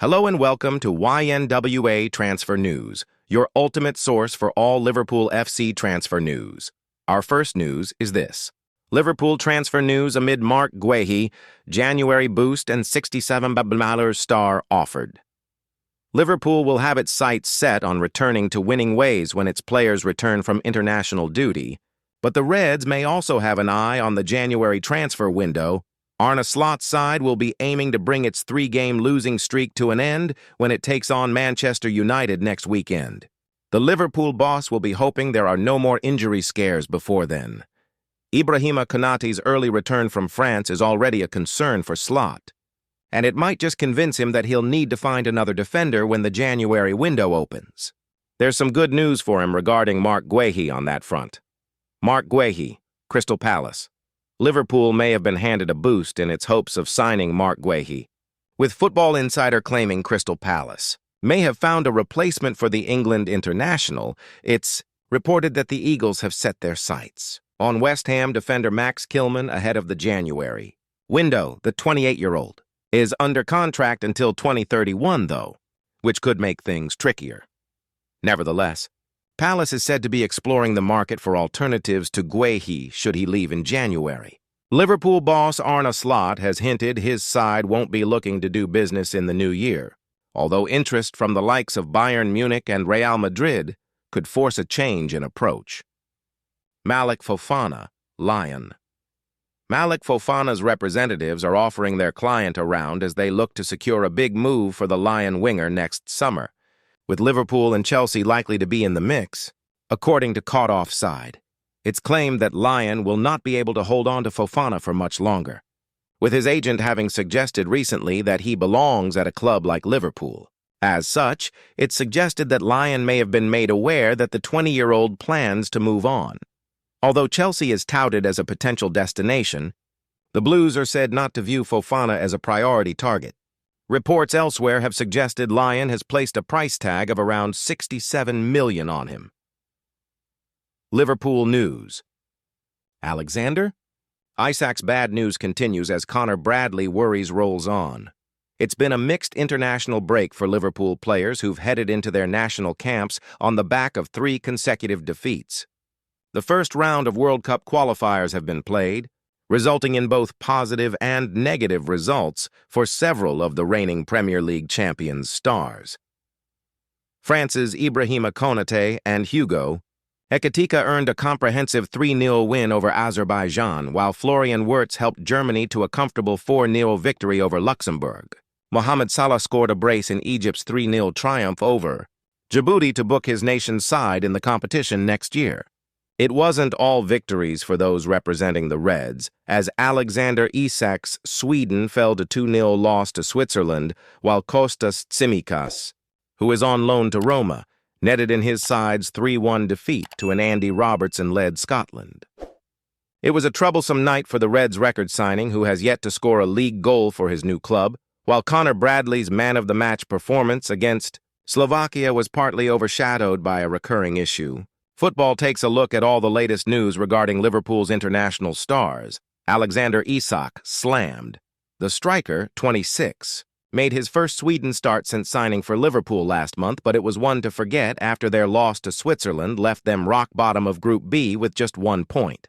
Hello and welcome to YNWA Transfer News, your ultimate source for all Liverpool FC transfer news. Our first news is this. Liverpool transfer news amid Marc Guehi January boost and $67 million star offered. Liverpool will have its sights set on returning to winning ways when its players return from international duty, but the Reds may also have an eye on the January transfer window. Arne Slot's side will be aiming to bring its three-game losing streak to an end when it takes on Manchester United next weekend. The Liverpool boss will be hoping there are no more injury scares before then. Ibrahima Konaté's early return from France is already a concern for Slot, and it might just convince him that he'll need to find another defender when the January window opens. There's some good news for him regarding Marc Guehi on that front. Marc Guehi, Crystal Palace. Liverpool may have been handed a boost in its hopes of signing Marc Guehi, with Football Insider claiming Crystal Palace may have found a replacement for the England international. It's reported that the Eagles have set their sights on West Ham defender Max Kilman ahead of the January window. The 28-year-old is under contract until 2031, though, which could make things trickier. Nevertheless, Palace is said to be exploring the market for alternatives to Guehi should he leave in January. Liverpool boss Arne Slot has hinted his side won't be looking to do business in the new year, although interest from the likes of Bayern Munich and Real Madrid could force a change in approach. Malik Fofana, Lyon. Malik Fofana's representatives are offering their client around as they look to secure a big move for the Lyon winger next summer, with Liverpool and Chelsea likely to be in the mix. According to Caught Offside, it's claimed that Lyon will not be able to hold on to Fofana for much longer, with his agent having suggested recently that he belongs at a club like Liverpool. As such, it's suggested that Lyon may have been made aware that the 20-year-old plans to move on. Although Chelsea is touted as a potential destination, the Blues are said not to view Fofana as a priority target. Reports elsewhere have suggested Lyon has placed a price tag of around $67 million on him. Liverpool news. Alexander? Isak's bad news continues as Connor Bradley worries rolls on. It's been a mixed international break for Liverpool players who've headed into their national camps on the back of 3 consecutive defeats. The first round of World Cup qualifiers have been played, resulting in both positive and negative results for several of the reigning Premier League champions' stars. France's Ibrahima Konaté and Hugo Ekitike earned a comprehensive 3-0 win over Azerbaijan, while Florian Wirtz helped Germany to a comfortable 4-0 victory over Luxembourg. Mohamed Salah scored a brace in Egypt's 3-0 triumph over Djibouti to book his nation's side in the competition next year. It wasn't all victories for those representing the Reds, as Alexander Isak's Sweden fell to 2-0 loss to Switzerland, while Kostas Tsimikas, who is on loan to Roma, netted in his side's 3-1 defeat to an Andy Robertson-led Scotland. It was a troublesome night for the Reds record signing, who has yet to score a league goal for his new club, while Connor Bradley's man-of-the-match performance against Slovakia was partly overshadowed by a recurring issue. Football takes a look at all the latest news regarding Liverpool's international stars. Alexander Isak slammed. The striker, 26, made his first Sweden start since signing for Liverpool last month, but it was one to forget after their loss to Switzerland left them rock bottom of Group B with just 1 point.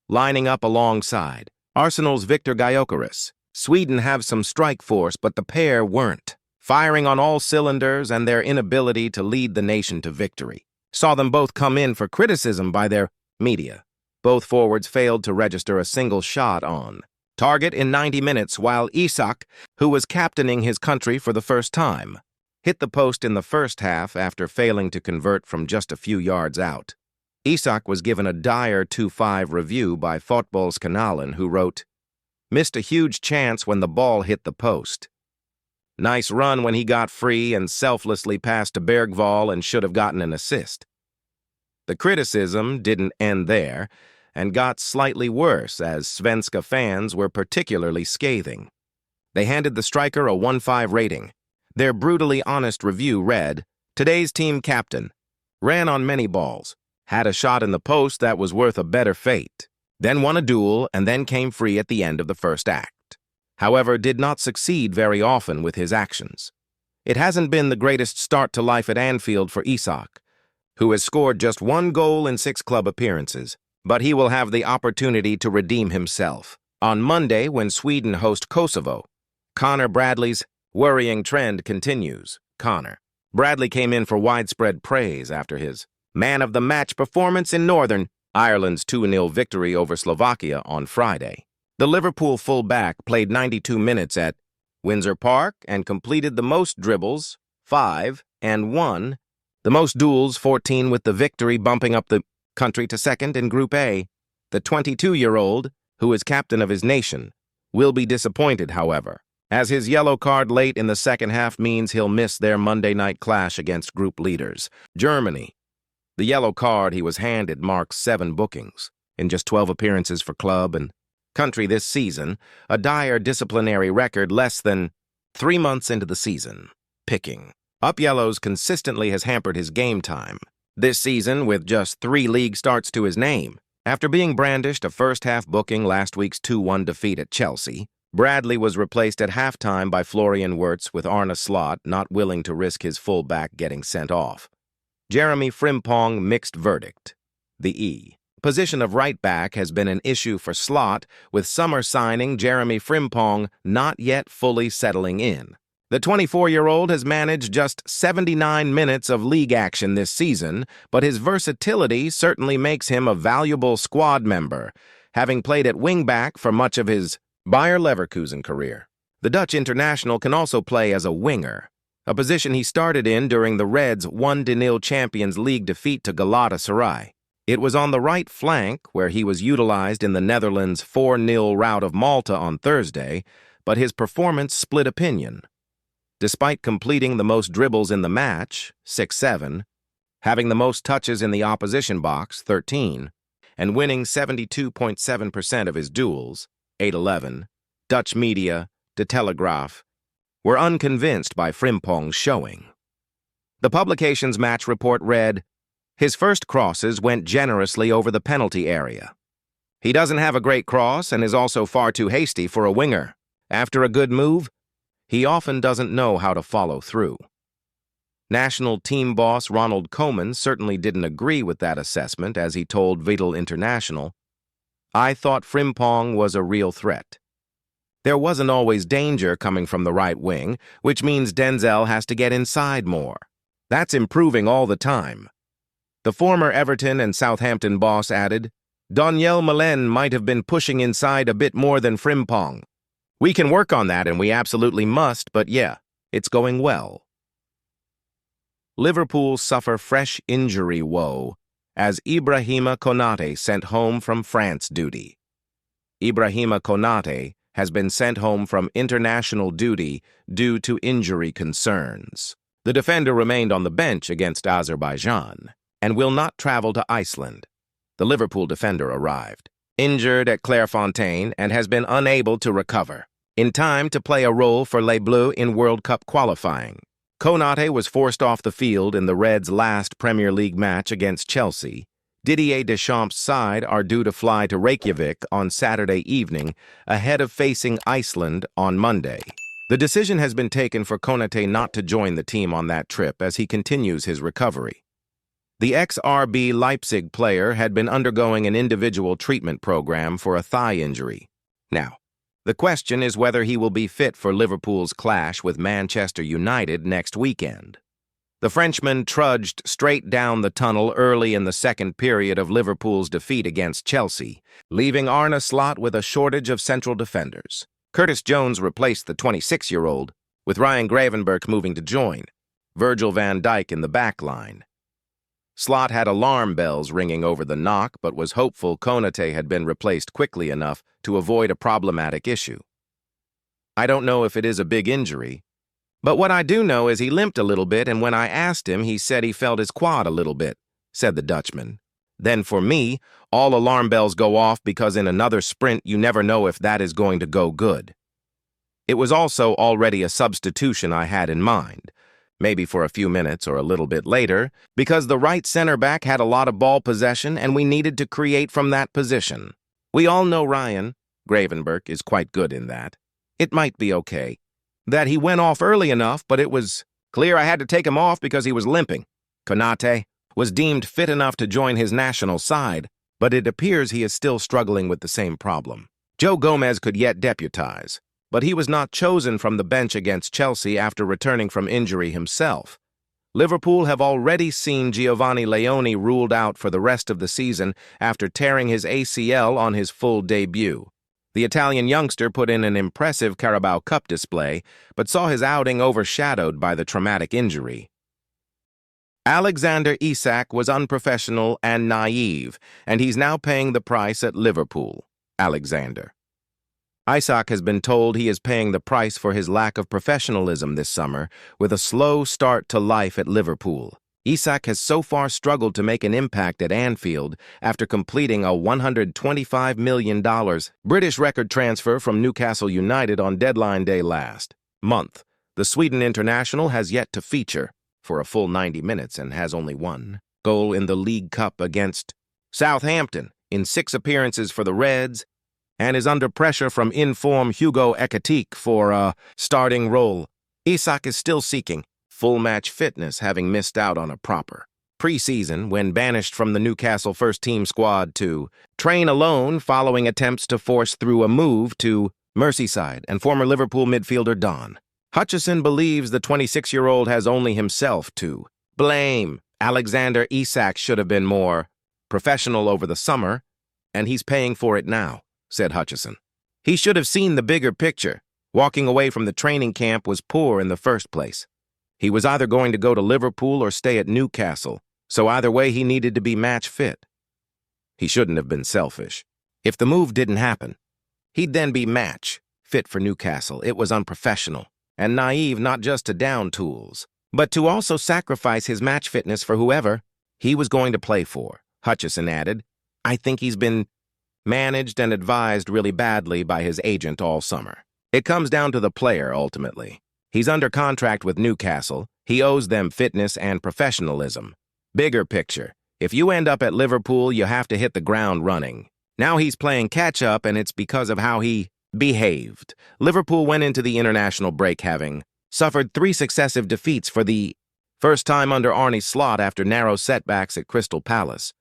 Lining up alongside Arsenal's Viktor Gyökeres, Sweden have some strike force, but the pair weren't, firing on all cylinders, and their inability to lead the nation to victory saw them both come in for criticism by their media. Both forwards failed to register a single shot on target in 90 minutes, while Isak, who was captaining his country for the first time, hit the post in the first half after failing to convert from just a few yards out. Isak was given a dire 2-5 review by Fotbollskanalen, who wrote, "Missed a huge chance when the ball hit the post. Nice run when he got free and selflessly passed to Bergvall and should have gotten an assist." The criticism didn't end there and got slightly worse as Svenska fans were particularly scathing. They handed the striker a 1.5 rating. Their brutally honest review read, "Today's team captain ran on many balls, had a shot in the post that was worth a better fate, then won a duel and then came free at the end of the first act. However, did not succeed very often with his actions. It hasn't been the greatest start to life at Anfield for Isak, who has scored just 1 goal in 6 club appearances, but he will have the opportunity to redeem himself. On Monday, when Sweden host Kosovo, Connor Bradley's worrying trend continues. Bradley came in for widespread praise after his man-of-the-match performance in Northern Ireland's 2-0 victory over Slovakia on Friday. The Liverpool full-back played 92 minutes at Windsor Park and completed the most dribbles, 5, and won the most duels, 14, with the victory bumping up the country to second in Group A. The 22-year-old, who is captain of his nation, will be disappointed, however, as his yellow card late in the second half means he'll miss their Monday night clash against group leaders, Germany. The yellow card he was handed marks 7 bookings in just 12 appearances for club and country this season, a dire disciplinary record less than 3 months into the season. Picking up yellows consistently has hampered his game time this season, with just 3 league starts to his name. After being brandished a first-half booking last week's 2-1 defeat at Chelsea, Bradley was replaced at halftime by Florian Wirtz, with Arne Slot not willing to risk his fullback getting sent off. Jeremy Frimpong mixed verdict. The position of right back has been an issue for Slot, with summer signing Jeremy Frimpong not yet fully settling in. The 24-year-old has managed just 79 minutes of league action this season, but his versatility certainly makes him a valuable squad member, having played at wing-back for much of his Bayer Leverkusen career. The Dutch international can also play as a winger, a position he started in during the Reds' 1-0 Champions League defeat to Galatasaray. It was on the right flank where he was utilized in the Netherlands' 4-0 rout of Malta on Thursday, but his performance split opinion. Despite completing the most dribbles in the match, 6-7, having the most touches in the opposition box, 13, and winning 72.7% of his duels, 8-11, Dutch media, De Telegraaf, were unconvinced by Frimpong's showing. The publication's match report read, "His first crosses went generously over the penalty area. He doesn't have a great cross and is also far too hasty for a winger. After a good move, he often doesn't know how to follow through." National team boss Ronald Koeman certainly didn't agree with that assessment, as he told Vital International, "I thought Frimpong was a real threat. There wasn't always danger coming from the right wing, which means Denzel has to get inside more. That's improving all the time." The former Everton and Southampton boss added, "Daniel Malen might have been pushing inside a bit more than Frimpong. We can work on that, and we absolutely must, but yeah, it's going well." Liverpool suffer fresh injury woe as Ibrahima Konate sent home from France duty. Ibrahima Konate has been sent home from international duty due to injury concerns. The defender remained on the bench against Azerbaijan and will not travel to Iceland. The Liverpool defender arrived injured at Clairefontaine and has been unable to recover in time to play a role for Les Bleus in World Cup qualifying. Konate was forced off the field in the Reds' last Premier League match against Chelsea. Didier Deschamps' side are due to fly to Reykjavik on Saturday evening ahead of facing Iceland on Monday. The decision has been taken for Konate not to join the team on that trip as he continues his recovery. The ex-RB Leipzig player had been undergoing an individual treatment program for a thigh injury. Now, the question is whether he will be fit for Liverpool's clash with Manchester United next weekend. The Frenchman trudged straight down the tunnel early in the second period of Liverpool's defeat against Chelsea, leaving Arne Slot with a shortage of central defenders. Curtis Jones replaced the 26-year-old, with Ryan Gravenberch moving to join Virgil van Dijk in the back line. Slot had alarm bells ringing over the knock, but was hopeful Konate had been replaced quickly enough to avoid a problematic issue. "I don't know if it is a big injury, but what I do know is he limped a little bit, and when I asked him, he said he felt his quad a little bit," said the Dutchman. "Then for me, all alarm bells go off because in another sprint you never know if that is going to go good. It was also already a substitution I had in mind, maybe for a few minutes or a little bit later, because the right center back had a lot of ball possession and we needed to create from that position. We all know Ryan Gravenberch is quite good in that. It might be okay that he went off early enough, but it was Clear I had to take him off because he was limping. Konate was deemed fit enough to join his national side, but it appears he is still struggling with the same problem. Joe Gomez could yet deputize, but he was not chosen from the bench against Chelsea after returning from injury himself. Liverpool have already seen Giovanni Leone ruled out for the rest of the season after tearing his ACL on his full debut. The Italian youngster put in an impressive Carabao Cup display, but saw his outing overshadowed by the traumatic injury. Alexander Isak was unprofessional and naive, and he's now paying the price at Liverpool. Alexander. Isak has been told he is paying the price for his lack of professionalism this summer with a slow start to life at Liverpool. Isak has so far struggled to make an impact at Anfield after completing a $125 million British record transfer from Newcastle United on deadline day last month. The Sweden international has yet to feature for a full 90 minutes and has only one goal in the League Cup against Southampton in 6 appearances for the Reds, and is under pressure from in-form Hugo Ekitike for a starting role. Isak is still seeking full match fitness, having missed out on a proper preseason when banished from the Newcastle first-team squad to train alone following attempts to force through a move to Merseyside and former Liverpool midfielder Don Hutchison believes the 26-year-old has only himself to blame. Alexander Isak should have been more professional over the summer, and he's paying for it now, said Hutchison. He should have seen the bigger picture. Walking away from the training camp was poor in the first place. He was either going to go to Liverpool or stay at Newcastle, so either way he needed to be match fit. He shouldn't have been selfish. If the move didn't happen, he'd then be match fit for Newcastle. It was unprofessional and naive not just to down tools, but to also sacrifice his match fitness for whoever he was going to play for. Hutchison added, I think he's been managed and advised really badly by his agent all summer. It comes down to the player, ultimately. He's under contract with Newcastle. He owes them fitness and professionalism. Bigger picture. If you end up at Liverpool, you have to hit the ground running. Now he's playing catch-up, and it's because of how he behaved. Liverpool went into the international break having suffered 3 successive defeats for the first time under Arne Slot after narrow setbacks at Crystal Palace.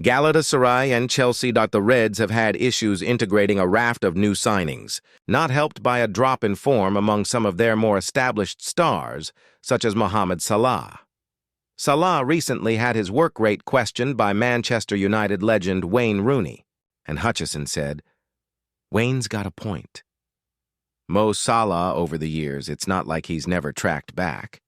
Galatasaray and Chelsea. The Reds have had issues integrating a raft of new signings, not helped by a drop in form among some of their more established stars, such as Mohamed Salah. Salah recently had his work rate questioned by Manchester United legend Wayne Rooney, and Hutchison said, Wayne's got a point. Mo Salah, over the years, it's not like he's never tracked back.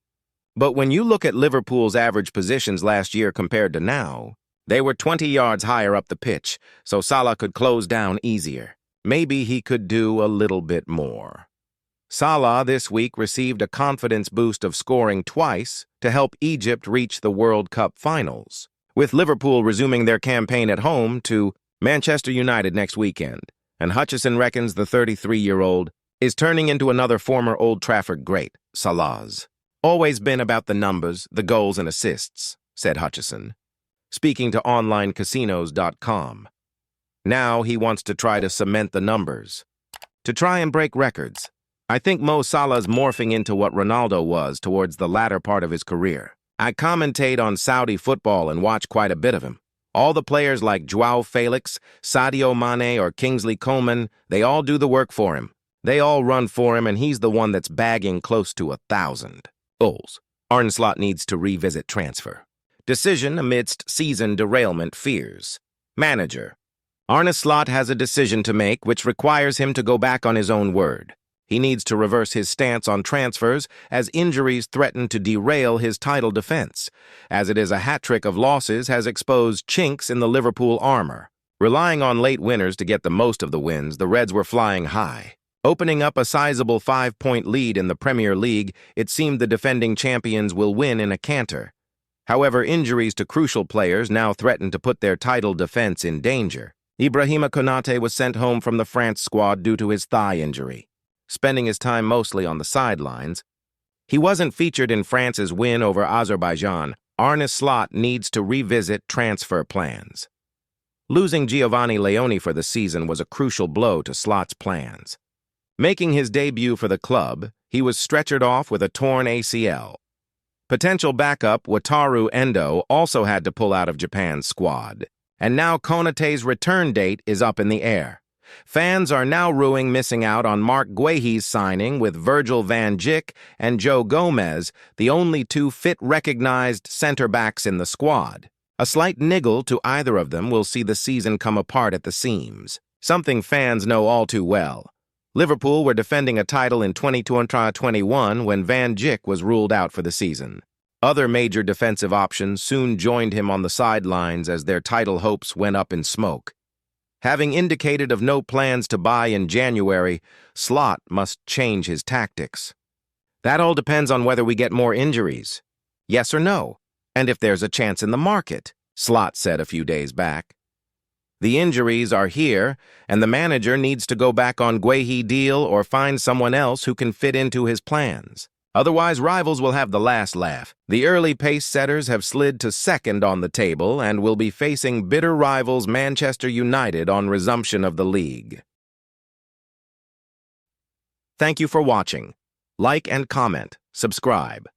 But when you look at Liverpool's average positions last year compared to now, they were 20 yards higher up the pitch, so Salah could close down easier. Maybe he could do a little bit more. Salah this week received a confidence boost of scoring twice to help Egypt reach the World Cup finals, with Liverpool resuming their campaign at home to Manchester United next weekend. And Hutchison reckons the 33-year-old is turning into another former Old Trafford great, Salah's. Always been about the numbers, the goals and assists, said Hutchison, speaking to onlinecasinos.com. Now he wants to try to cement the numbers, to try and break records. I think Mo Salah's morphing into what Ronaldo was towards the latter part of his career. I commentate on Saudi football and watch quite a bit of him. All the players like Joao Felix, Sadio Mane, or Kingsley Coman, they all do the work for him. They all run for him, and he's the one that's bagging close to 1,000 goals. Arne Slot needs to revisit transfer decision amidst season derailment fears. Manager. Arne Slot has a decision to make which requires him to go back on his own word. He needs to reverse his stance on transfers as injuries threaten to derail his title defense, as it is a hat-trick of losses has exposed chinks in the Liverpool armor. Relying on late winners to get the most of the wins, the Reds were flying high. Opening up a sizable 5-point lead in the Premier League, it seemed the defending champions will win in a canter. However, injuries to crucial players now threaten to put their title defense in danger. Ibrahima Konate was sent home from the France squad due to his thigh injury. Spending his time mostly on the sidelines, he wasn't featured in France's win over Azerbaijan. Arne Slot needs to revisit transfer plans. Losing Giovanni Leone for the season was a crucial blow to Slot's plans. Making his debut for the club, he was stretchered off with a torn ACL. Potential backup Wataru Endo also had to pull out of Japan's squad. And now Konate's return date is up in the air. Fans are now ruing missing out on Marc Guehi's signing with Virgil van Dijk and Joe Gomez, the only two fit recognized center-backs in the squad. A slight niggle to either of them will see the season come apart at the seams. Something fans know all too well. Liverpool were defending a title in 2021 when Van Dijk was ruled out for the season. Other major defensive options soon joined him on the sidelines as their title hopes went up in smoke. Having indicated of no plans to buy in January, Slot must change his tactics. That all depends on whether we get more injuries. Yes or no? And if there's a chance in the market, Slot said a few days back. The injuries are here, and the manager needs to go back on Guehi deal or find someone else who can fit into his plans. Otherwise, rivals will have the last laugh. The early pace setters have slid to second on the table and will be facing bitter rivals Manchester United on resumption of the league. Thank you for watching. Like and comment. Subscribe.